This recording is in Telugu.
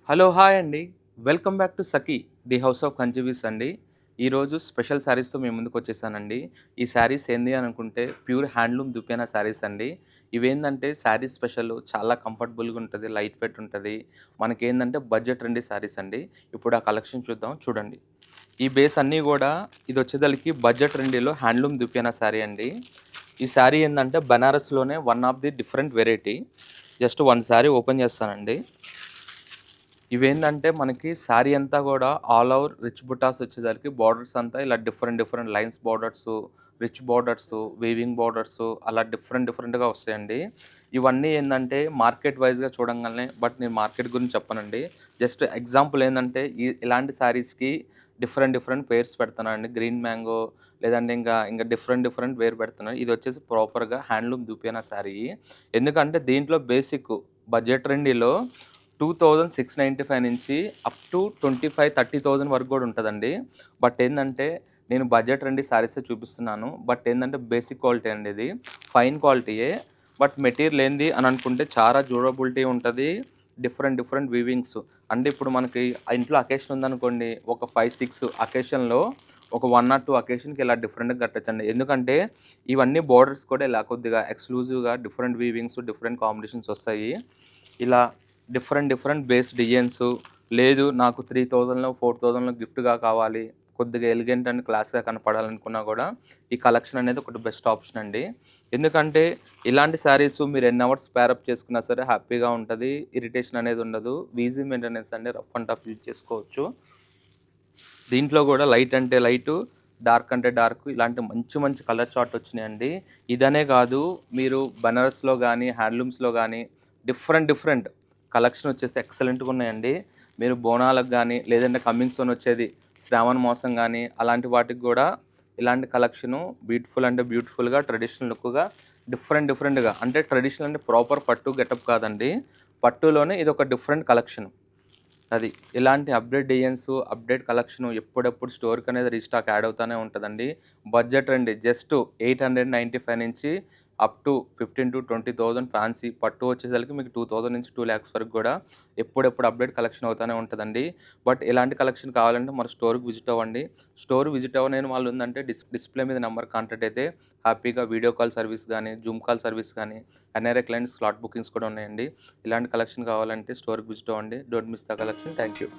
హలో హాయ్ అండి. Welcome back to Sakhi the house of కంచివీస్ అండి. ఈరోజు స్పెషల్ శారీస్‌తో మీ ముందుకొచ్చేసానండి. ఈ శారీస్ ఏంది అని అనుకుంటే ప్యూర్ హ్యాండ్లూమ్ దుప్యానా శారీస్ అండి. ఇవేందంటే శారీస్ స్పెషల్ చాలా కంఫర్టబుల్‌గా ఉంటది. లైట్ వెయిట్ ఉంటది. మనకేందంటే బడ్జెట్ ఫ్రెండ్లీ శారీస్ అండి. ఇప్పుడు ఆ కలెక్షన్ చూద్దాం చూడండి. ఈ బేస్ అన్నీ గూడా ఇదొచ్చేదలికి బడ్జెట్ ఫ్రెండ్లీలో హ్యాండ్లూమ్ దుప్యానా శారీ అండి. ఈ శారీ ఏందంటే బనారస్‌లోనే one of the different variety. Just one sari open చేస్తానండి. ఇవేందంటే మనకి శారీ అంతా గూడా ఆల్ ఓవర్ రిచ్ బుటాస్ వచ్చేసరికి బార్డర్స్ అంతా ఇలా different different lines borders, rich borders, weaving borders అలా డిఫరెంట్ డిఫరెంట్‌గా వస్తాయండి. ఇవన్నీ ఏందంటే మార్కెట్ వైస్‌గా చూడంగాల్నే నేను మార్కెట్ గురించి చెప్పనండి. జస్ట్ ఎగ్జాంపుల్ ఏందంటే ఇలాంటి శారీస్‌కి డిఫరెంట్ డిఫరెంట్ పేర్స్ పెడుతున్నానండి. గ్రీన్ మ్యాంగో లేదంటే ఇంకా డిఫరెంట్ డిఫరెంట్ పేరు పెడుతున్నాను. ఇదొచ్చేసి ప్రాపర్‌గా హ్యాండ్లూమ్ దుపియానా శారీ. ఎందుకంటే దీంట్లో బేసిక్ బడ్జెట్ ట్రెండీలో 2695 నుంచి అప్ టు 25, 30,000 వరకు గూడా ఉంటదండి. ఏందంటే నేను బడ్జెట్ ఫ్రెండ్లీ శారీసే చూపిస్తున్నాను. ఏందంటే బేసిక్ క్వాలిటీ అండి ఇది. ఫైన్ క్వాలిటీయే. మెటీరియల్ ఏంది అని అనుకుంటే చాలా డ్యూరబిలిటీ ఉంటది. Different different weavings. అంటే ఇప్పుడు మనకి ఇంట్లో అకేషన్ ఉందనుకోండి. ఒక 5, 6 అకేషన్‌లో ఒక 1 ఆర్ 2 అకేషన్‌కి ఇలా డిఫరెంట్‌గా కట్టొచ్చండి. ఎందుకంటే ఇవన్నీ బోర్డర్స్ కూడా ఇలా కొద్దిగా ఎక్స్‌క్లూజివ్‌గా డిఫరెంట్ వీవింగ్స్, డిఫరెంట్ కాంబినేషన్స్ వస్తాయి. ఇలా డిఫరెంట్ డిఫరెంట్ బేస్ డిజైన్స్ లేదు నాకు 3000లో 4000లో గిఫ్ట్‌గా కావాలి. కొద్దిగా ఎలిగెంట్ అండ్ క్లాస్‌గా కనపడాలనుకున్నా గూడా ఈ కలెక్షన్ అనేది ఒకటి బెస్ట్ ఆప్షన్ అండి. ఎందుకంటే ఇలాంటి శారీస్ మీరు ఎన్ని అవర్స్ పేరప్ చేసుకున్నా సరే హ్యాపీగా ఉంటది. ఇరిటేషన్ అనేది ఉండదు. ఈజీ మెయింటెనెన్స్ అండి. రఫ్ అండ్ టఫ్ యూజ్ చేసుకోవచ్చు. దీంట్లో గూడా లైట్ అంటే లైటు, డార్క్ అంటే డార్క్ ఇలాంటి మంచి మంచి కలర్ చార్ట్ వచ్చినాయండి. ఇదనే గాదు మీరు బనారస్‌లో గానీ, హ్యాండ్లూమ్స్‌లో గానీ డిఫరెంట్ డిఫరెంట్ కలెక్షన్ వచ్చేసి ఎక్సలెంట్‌గా ఉన్నాయండి. మీరు బోనాలకు గానీ, లేదంటే కమింగ్ సూన్ వచ్చేది శ్రావణ మాసం గానీ, అలాంటి వాటికి గూడా ఇలాంటి కలెక్షను బ్యూటిఫుల్ అంటే బ్యూటిఫుల్‌గా ట్రెడిషనల్ లుక్‌గా డిఫరెంట్ డిఫరెంట్‌గా అంటే ట్రెడిషనల్ అంటే ప్రాపర్ పట్టు గెటప్ కాదండి. పట్టులోనే ఇదొక డిఫరెంట్ కలెక్షన్. అది. ఇలాంటి అప్‌డేట్ డిజైన్స్, అప్‌డేట్ కలెక్షను ఎప్పుడెప్పుడు స్టోర్‌కనేది రీస్టాక్ యాడ్ అవుతానే ఉంటదండి. బడ్జెట్ అండి జస్ట్ 895 నుంచి అప్ టు 15,000-20,000 ఫ్యాన్సీ పట్టు వచ్చేసరికి మీకు 2,000 నుంచి 2,00,000 వరకు గూడా ఎప్పుడెప్పుడు అప్‌డేట్ కలెక్షన్ అవుతానే ఉంటదండి. ఇలాంటి కలెక్షన్ కావాలంటే మన స్టోర్‌కి విజిట్ అవ్వండి. స్టోర్ విజిట్ అవ్వలేని వాళ్ళు ఉందంటే డిస్‌ప్లే మీద నంబర్ కాంటాక్ట్ అయితే హ్యాపీగా వీడియో కాల్ సర్వీస్ గానీ, జూమ్ కాల్ సర్వీస్ గానీ, ఎన్ఆర్ఐ క్లయింట్స్ స్లాట్ బుకింగ్స్ కూడా ఉన్నాయండి. ఇలాంటి కలెక్షన్ కావాలంటే స్టోర్‌కి విజిట్ అవ్వండి. Don't miss the collection. Thank you.